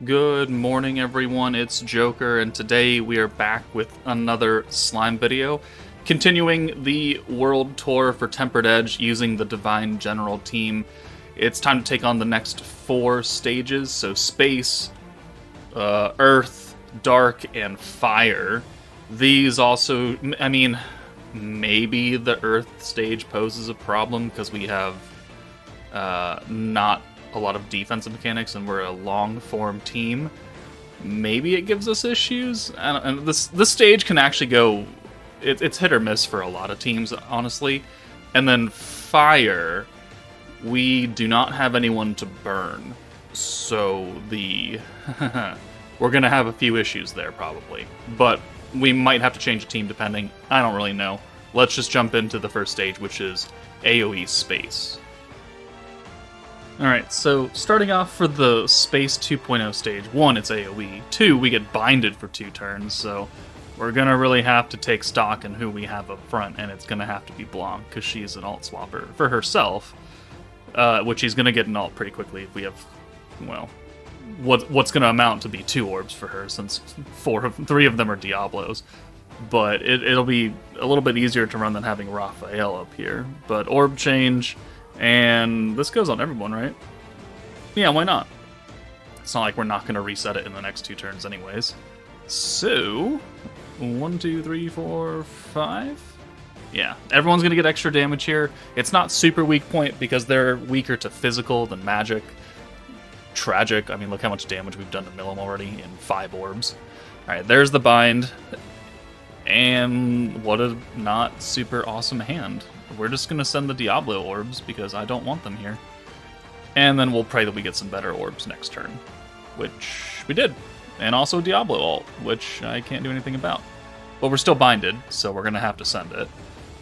Good morning, everyone. It's Joker, and today we are back with another slime video, continuing the world tour for Tempered Edge using the Divine General team. It's time to take on the next 4 stages, so Space, Earth, Dark, and Fire. These also, I mean, maybe the Earth stage poses a problem because we have not a lot of defensive mechanics and we're a long form team. Maybe it gives us issues. And this stage can actually go, it's hit or miss for a lot of teams, honestly. And then Fire, we do not have anyone to burn, so we're gonna have a few issues there probably, but we might have to change the team depending. I don't really know. Let's just jump into the first stage, which is AoE Space. Alright, so starting off for the Space 2.0 stage, 1, it's AoE, 2, we get binded for 2 turns, so we're gonna really have to take stock in who we have up front, and it's gonna have to be Blanc, because she's an alt swapper for herself, which she's gonna get an alt pretty quickly if we have, well, what's gonna amount to be 2 orbs for her, since 3 of them are Diablos. But it'll be a little bit easier to run than having Raphael up here. But orb change... And this goes on everyone, right? Yeah, why not? It's not like we're not going to reset it in the next 2 turns anyways. So, 1, 2, 3, 4, 5? Yeah, everyone's going to get extra damage here. It's not super weak point because they're weaker to physical than magic. Tragic. I mean, look how much damage we've done to Milim already in 5 orbs. Alright, there's the bind. And what a not super awesome hand. We're just going to send the Diablo orbs because I don't want them here. And then we'll pray that we get some better orbs next turn, which we did. And also Diablo ult, which I can't do anything about. But we're still binded, so we're going to have to send it.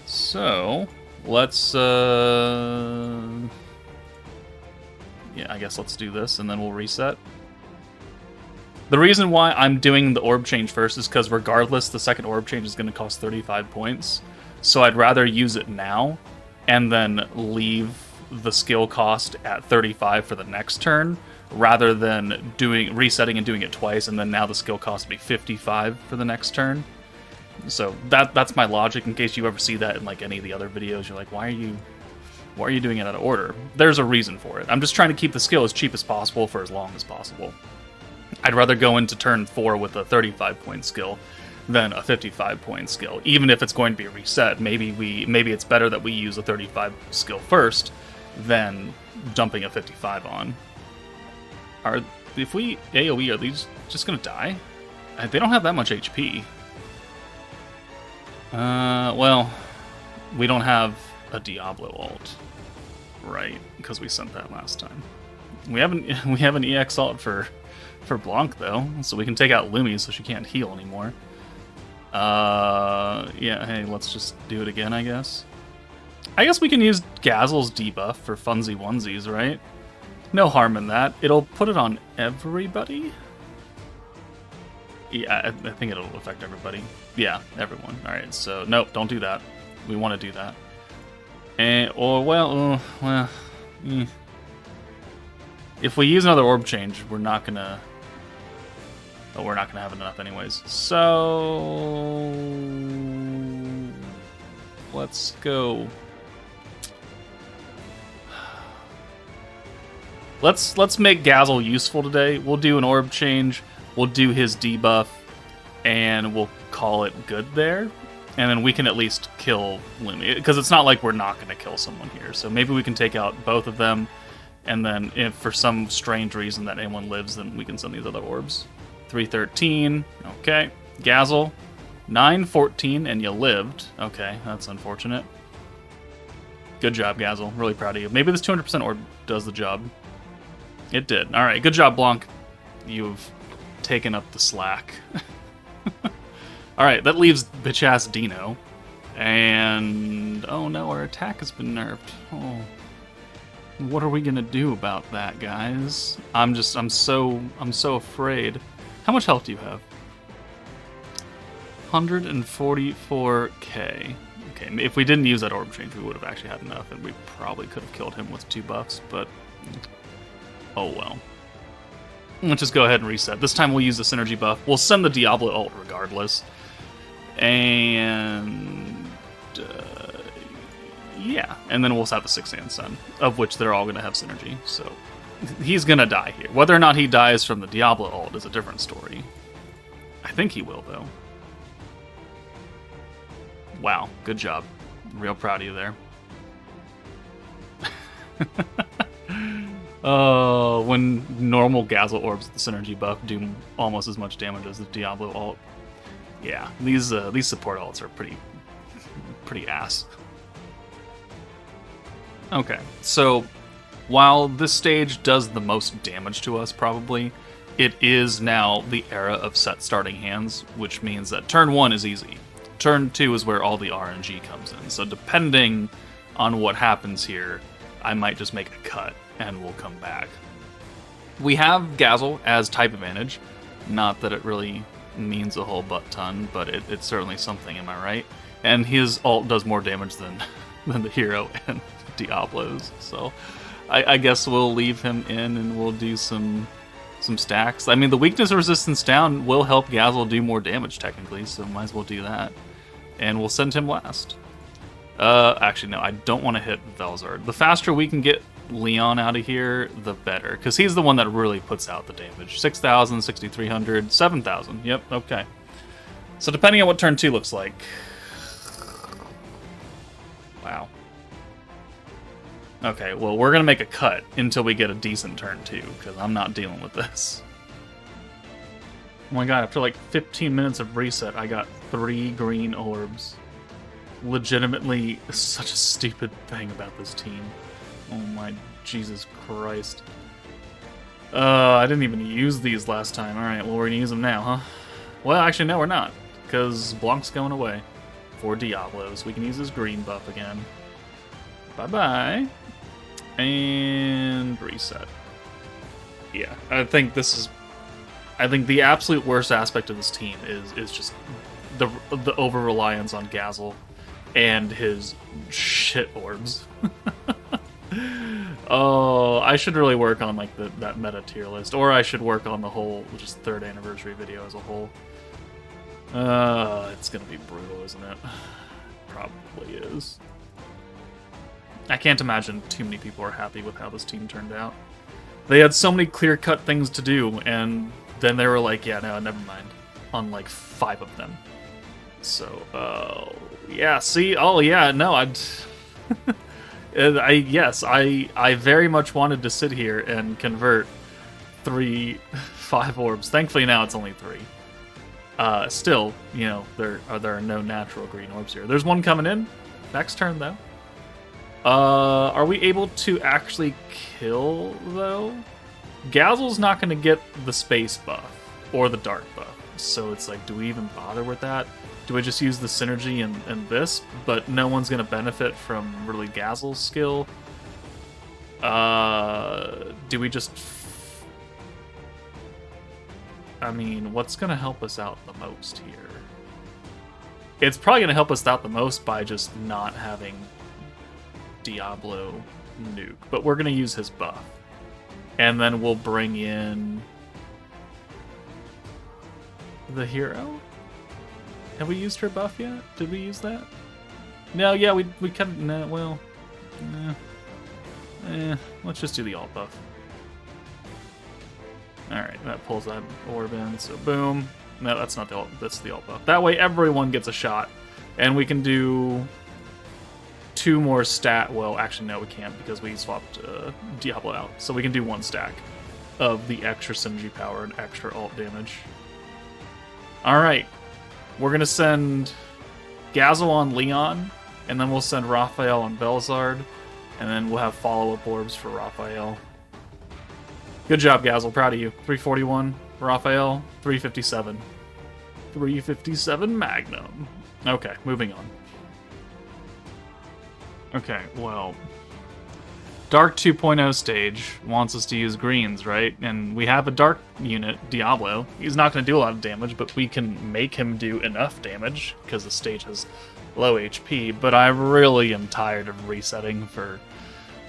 So, let's... Yeah, I guess let's do this, and then we'll reset. The reason why I'm doing the orb change first is because regardless, the second orb change is going to cost 35 points. So I'd rather use it now and then leave the skill cost at 35 for the next turn, rather than resetting and doing it twice, and then now the skill cost will be 55 for the next turn. So that's my logic. In case you ever see that in like any of the other videos, you're like, why are you doing it out of order? There's a reason for it. I'm just trying to keep the skill as cheap as possible for as long as possible. I'd rather go into turn 4 with a 35-point skill than a 55-point skill, even if it's going to be reset. Maybe it's better that we use a 35 skill first than dumping a 55 on. If we AoE, are these just gonna die? They don't have that much HP. Well, we don't have a Diablo ult, right? Because we sent that last time. We have an EX ult for Blanc though, so we can take out Lumi so she can't heal anymore. Yeah, hey, let's just do it again, I guess. I guess we can use Gazel's debuff for funsy onesies, right? No harm in that. It'll put it on everybody? Yeah, I think it'll affect everybody. Yeah, everyone. Alright, so, nope, don't do that. We want to do that. If we use another orb change, we're not gonna... But we're not going to have enough anyways. So... Let's go. Let's make Gazel useful today. We'll do an orb change. We'll do his debuff. And we'll call it good there. And then we can at least kill Lumi. Because it's not like we're not going to kill someone here. So maybe we can take out both of them. And then if for some strange reason that anyone lives, then we can send these other orbs. 313, okay. Gazel, 914, and you lived. Okay, that's unfortunate. Good job, Gazel. Really proud of you. Maybe this 200% orb does the job. It did. Alright, good job, Blanc. You've taken up the slack. Alright, that leaves bitch-ass Dino. And... oh no, our attack has been nerfed. Oh. What are we gonna do about that, guys? I'm so afraid. How much health do you have? 144k. Okay, if we didn't use that orb change, we would have actually had enough, and we probably could have killed him with 2 buffs, but oh well. Let's just go ahead and reset. This time we'll use the synergy buff. We'll send the Diablo ult regardless. And... yeah. And then we'll have the 6 and Sun, of which they're all going to have synergy. So he's going to die here. Whether or not he dies from the Diablo ult is a different story. I think he will, though. Wow. Good job. Real proud of you there. When normal Dazzle orbs with the synergy buff do almost as much damage as the Diablo ult. Yeah, these support ults are pretty ass. Okay, so while this stage does the most damage to us, probably, it is now the era of set starting hands, which means that turn 1 is easy. Turn 2 is where all the RNG comes in. So depending on what happens here, I might just make a cut and we'll come back. We have Gazzle as type advantage. Not that it really means a whole butt ton, but it's certainly something, am I right? And his ult does more damage than the hero and Diablo's. So I guess we'll leave him in and we'll do some stacks. I mean, the weakness resistance down will help Gazzle do more damage technically, so might as well do that. And we'll send him last. Actually, no, I don't want to hit Velzard. The faster we can get Leon out of here, the better, because he's the one that really puts out the damage. 6,000, 6,300, 7,000. Yep, okay. So depending on what turn 2 looks like. Wow. Okay, well, we're going to make a cut until we get a decent turn 2, because I'm not dealing with this. Oh my god, after like 15 minutes of reset, I got 3 green orbs. Legitimately such a stupid thing about this team. Oh my Jesus Christ. I didn't even use these last time. Alright, well, we're gonna use them now, huh? Well, actually, no, we're not. Because Blanc's going away for Diablos. We can use his green buff again. Bye-bye. And reset. Yeah, I think the absolute worst aspect of this team is just the over-reliance on Gazzle and his shit orbs. Oh, I should really work on like that meta tier list, or I should work on the whole just 3rd anniversary video as a whole. It's gonna be brutal, isn't it? Probably is. I can't imagine too many people are happy with how this team turned out. They had so many clear-cut things to do, and then they were like, yeah, no, never mind, on like 5 of them. So, yeah, see, oh yeah, no, I very much wanted to sit here and convert 5 orbs. Thankfully now it's only 3. Still, you know, there are no natural green orbs here. There's one coming in next turn though. Are we able to actually kill though? Gazzle's not going to get the space buff or the dark buff, so it's like, do we even bother with that? Do we just use the synergy and this, but no one's going to benefit from really Gazzle's skill? Do we just... I mean, what's going to help us out the most here? It's probably going to help us out the most by just not having Diablo nuke, but we're going to use his buff. And then we'll bring in the hero? Have we used her buff yet? Did we use that? No, yeah, we kind of... No, well... let's just do the alt buff. Alright, that pulls that orb in, so boom. No, that's not the alt, that's the alt buff. That way everyone gets a shot. And we can do 2 more stat... Well, actually, no, we can't, because we swapped Diablo out. So we can do 1 stack of the extra synergy power and extra alt damage. Alright. We're going to send Gazzle on Leon, and then we'll send Raphael on Velzard, and then we'll have follow-up orbs for Raphael. Good job, Gazzle. Proud of you. 341. Raphael, 357. 357 Magnum. Okay, moving on. Okay, well... Dark 2.0 stage wants us to use greens, right? And we have a dark unit, Diablo. He's not going to do a lot of damage, but we can make him do enough damage, because the stage has low HP, but I really am tired of resetting for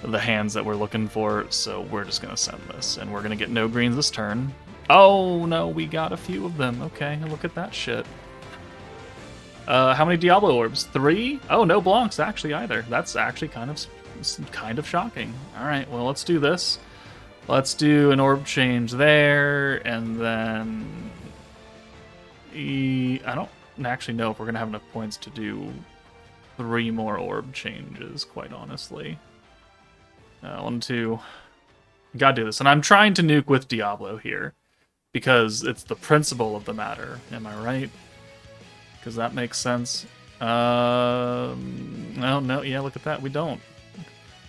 the hands that we're looking for, so we're just going to send this. And we're going to get no greens this turn. Oh, no, we got a few of them. Okay, look at that shit. How many Diablo orbs? 3? Oh, no Blancs actually either. That's actually kind of shocking. All right, well, let's do this. Let's do an orb change there, and then... I don't actually know if we're going to have enough points to do 3 more orb changes, quite honestly. 1, 2... Gotta do this. And I'm trying to nuke with Diablo here, because it's the principle of the matter. Am I right? Because that makes sense. No, yeah, look at that. We don't.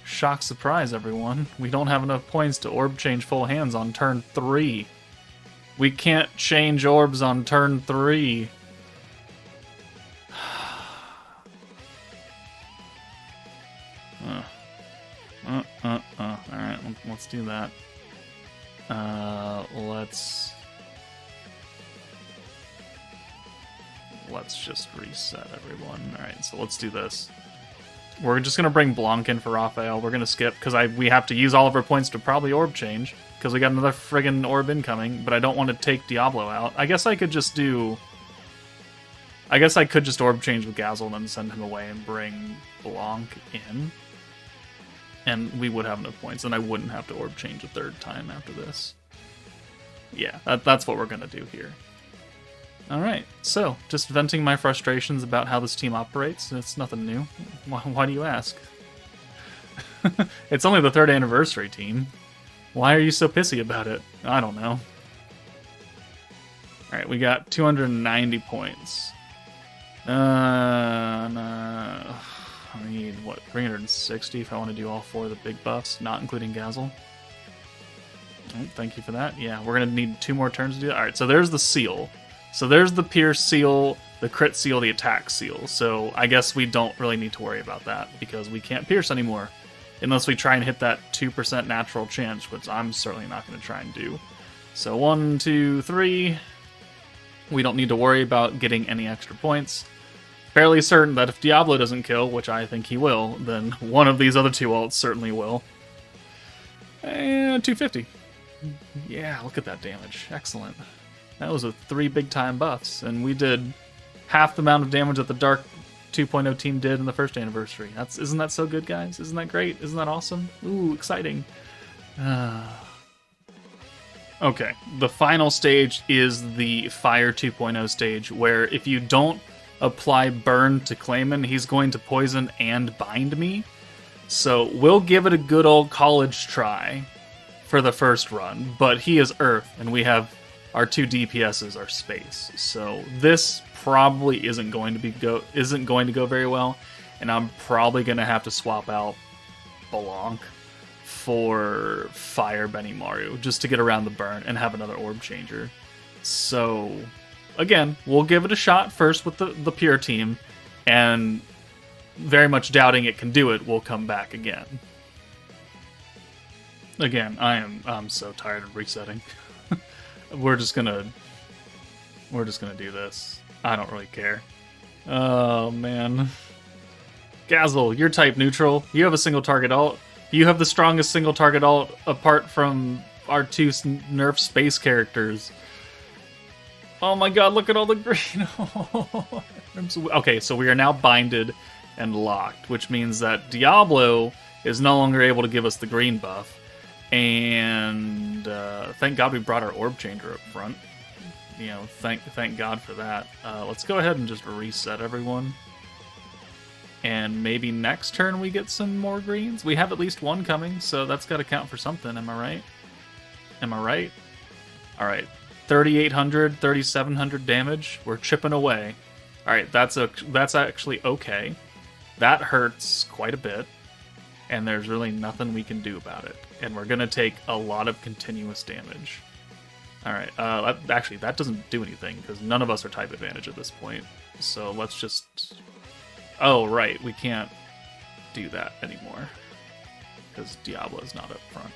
Shock surprise, everyone. We don't have enough points to orb change full hands on turn 3. We can't change orbs on turn 3. Alright, let's do that. Let's just reset everyone. Alright, so let's do this. We're just going to bring Blanc in for Raphael. We're going to skip, because we have to use all of our points to probably orb change, because we got another friggin' orb incoming, but I don't want to take Diablo out. I guess I could just orb change with Gazel and then send him away and bring Blanc in. And we would have enough points, and I wouldn't have to orb change a third time after this. Yeah, that's what we're going to do here. Alright, so, just venting my frustrations about how this team operates. It's nothing new. Why do you ask? It's only the 3rd anniversary, team. Why are you so pissy about it? I don't know. Alright, we got 290 points. No. I need, what, 360 if I want to do all 4 of the big buffs, not including Gazel. Oh, thank you for that. Yeah, we're going to need 2 more turns to do that. Alright, so there's the seal. So there's the Pierce seal, the Crit seal, the Attack seal. So I guess we don't really need to worry about that, because we can't Pierce anymore. Unless we try and hit that 2% natural chance, which I'm certainly not going to try and do. So 1, 2, 3. We don't need to worry about getting any extra points. Fairly certain that if Diablo doesn't kill, which I think he will, then one of these other 2 ults certainly will. And 250. Yeah, look at that damage. Excellent. That was with 3 big-time buffs, and we did half the amount of damage that the Dark 2.0 team did in the 1st anniversary. Isn't that so good, guys? Isn't that great? Isn't that awesome? Ooh, exciting. Okay, the final stage is the Fire 2.0 stage, where if you don't apply Burn to Clayman, he's going to poison and bind me. So we'll give it a good old college try for the first run, but he is Earth, and we have our 2 DPSs are space. So this probably isn't going to go very well, and I'm probably going to have to swap out Blanc for Fire Benimaru just to get around the burn and have another orb changer. So again, we'll give it a shot first with the pure team, and very much doubting it can do it, we'll come back again. Again, I'm so tired of resetting. We're just gonna do this. I don't really care. Oh man. Gazel, you're type neutral. You have a single target ult. You have the strongest single target ult apart from our 2 nerf space characters. Oh my god, look at all the green. Okay, so we are now binded and locked, which means that Diablo is no longer able to give us the green buff. And thank God we brought our orb changer up front. You know, thank God for that. Let's go ahead and just reset everyone. And maybe next turn we get some more greens. We have at least 1 coming, so that's got to count for something. Am I right? Am I right? All right, 3,800, 3,700 damage. We're chipping away. All right, that's actually okay. That hurts quite a bit, and there's really nothing we can do about it. And we're going to take a lot of continuous damage. Alright, actually, that doesn't do anything, because none of us are type advantage at this point. So let's just... Oh, right, we can't do that anymore, because Diablo's not up front.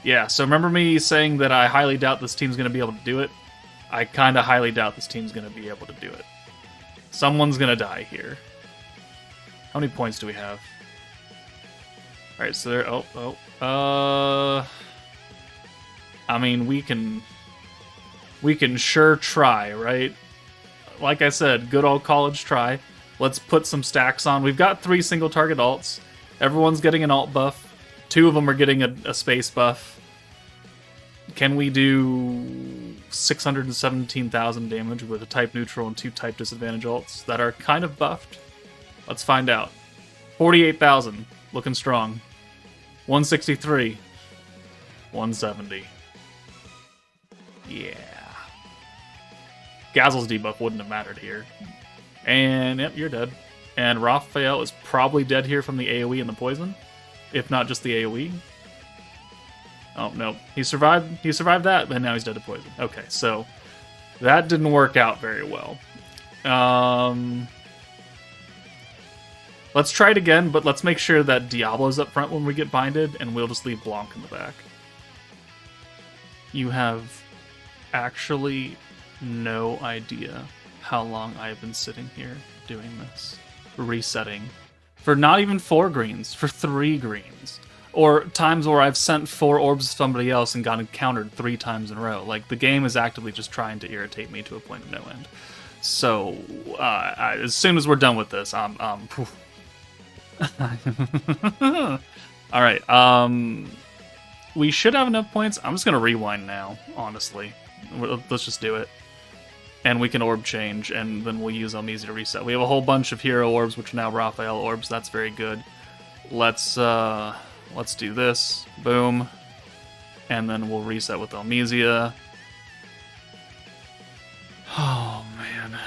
Yeah, so remember me saying that I highly doubt this team's going to be able to do it? I kind of highly doubt this team's going to be able to do it. Someone's going to die here. How many points do we have? Alright, so there... I mean, we can sure try, right? Like I said, good old college try. Let's put some stacks on. We've got 3 single target alts. Everyone's getting an alt buff. 2 of them are getting a space buff. Can we do 617,000 damage with a type neutral and 2 type disadvantage alts that are kind of buffed? Let's find out. 48,000. Looking strong. 163. 170. Yeah. Gazel's debuff wouldn't have mattered here. And, yep, you're dead. And Raphael is probably dead here from the AoE and the poison. If not just the AoE. Oh, no. He survived that, but now he's dead to poison. Okay, so that didn't work out very well. Let's try it again, but let's make sure that Diablo's up front when we get binded, and we'll just leave Blanc in the back. You have actually no idea how long I've been sitting here doing this. Resetting. For not even 4 greens, for 3 greens. Or times where I've sent 4 orbs to somebody else and gotten countered 3 times in a row. Like, the game is actively just trying to irritate me to a point of no end. So, as soon as we're done with this, Alright, we should have enough points. I'm just gonna rewind now, honestly. Let's just do it. And we can orb change, and then we'll use Elmisi to reset. We have a whole bunch of hero orbs, which are now Raphael orbs. That's very good. Let's do this. Boom. And then we'll reset with Elmisia. Oh, man.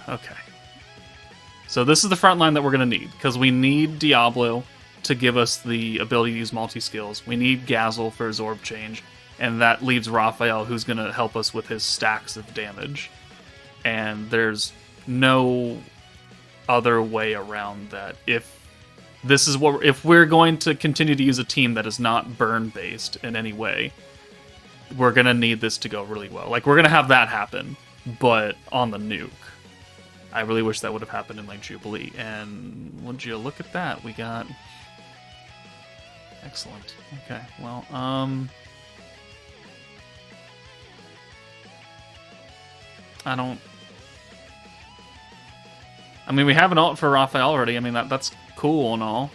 Okay. So this is the front line that we're going to need, because we need Diablo to give us the ability to use multi-skills. We need Gazel for his orb change, and that leaves Raphael, who's going to help us with his stacks of damage. And there's no other way around that. If we're going to continue to use a team that is not burn-based in any way, we're going to need this to go really well. Like, we're going to have that happen, but on the nuke. I really wish that would have happened in, like, Jubilee. And would you look at that? We got... Excellent. Okay, well, I mean, we have an ult for Raphael already. I mean, that's cool and all.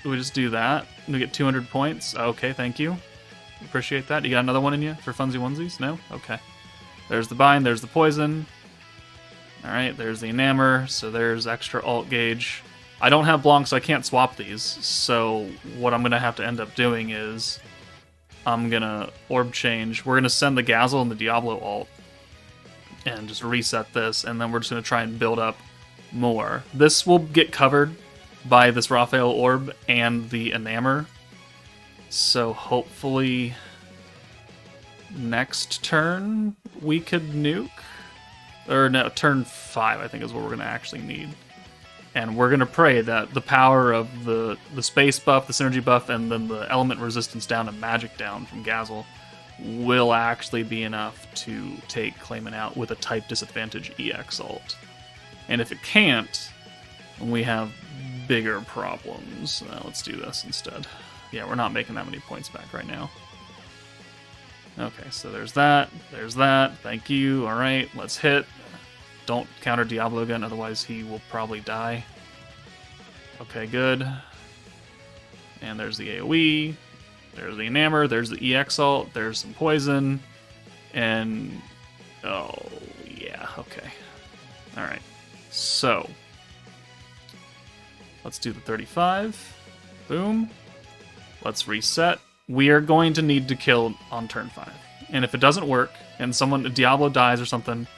We just do that. We get 200 points. Okay, thank you. Appreciate that. You got another one in you for funsies onesies? No? Okay. There's the bind, there's the poison. Alright, there's the enamor, so there's extra ult gauge. I don't have Blanc, so I can't swap these. So what I'm going to have to end up doing is I'm going to orb change. We're going to send the Gazel and the Diablo ult and just reset this, and then we're just going to try and build up more. This will get covered by this Raphael orb and the enamor. So hopefully next turn we could nuke. Or no, turn 5 I think is what we're going to actually need. And we're going to pray that the power of the space buff, the synergy buff, and then the element resistance down and magic down from Gazel will actually be enough to take Clayman out with a type disadvantage EX ult. And if it can't, we have bigger problems. Let's do this instead. Yeah, we're not making that many points back right now. Okay, so there's that, thank you, alright, let's hit. Don't counter Diablo again, otherwise he will probably die. Okay, good. And there's the AoE, there's the enamor, there's the EX ult, there's some poison, and... oh, yeah, okay. Alright, so... let's do the 35. Boom. Let's reset. We are going to need to kill on turn 5. And if it doesn't work, and Diablo dies or something,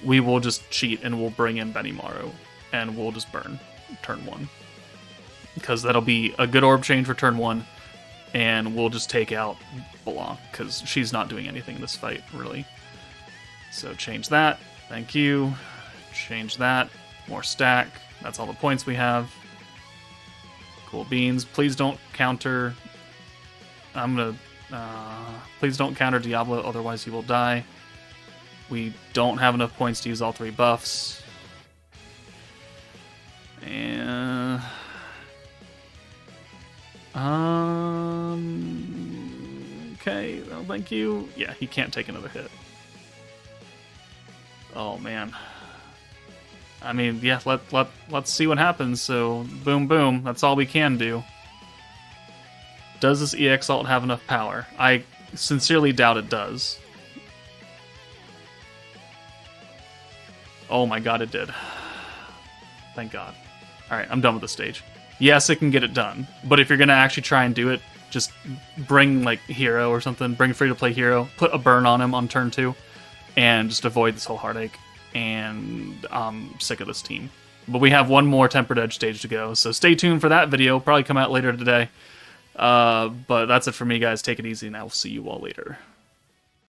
we will just cheat and we'll bring in Benimaru. And we'll just burn turn 1. Because that'll be a good orb change for turn 1. And we'll just take out Blanc, because she's not doing anything in this fight, really. So change that. Thank you. Change that. More stack. That's all the points we have. Cool beans. Please don't counter... please don't counter Diablo, otherwise he will die. We don't have enough points to use all 3 buffs. And... Okay, well, thank you. Yeah, he can't take another hit. Oh, man. I mean, yeah, let's see what happens. So, boom, boom. That's all we can do. Does this EX alt have enough power? I sincerely doubt it does. Oh my god, it did. Thank god. Alright, I'm done with the stage. Yes, it can get it done, but if you're gonna actually try and do it, just bring, like, Hero or something. Bring free-to-play Hero. Put a burn on him on turn 2, and just avoid this whole heartache. And I'm sick of this team. But we have one more Tempered Edge stage to go, so stay tuned for that video. Probably come out later today. But that's it for me, guys. Take it easy, and I will see you all later.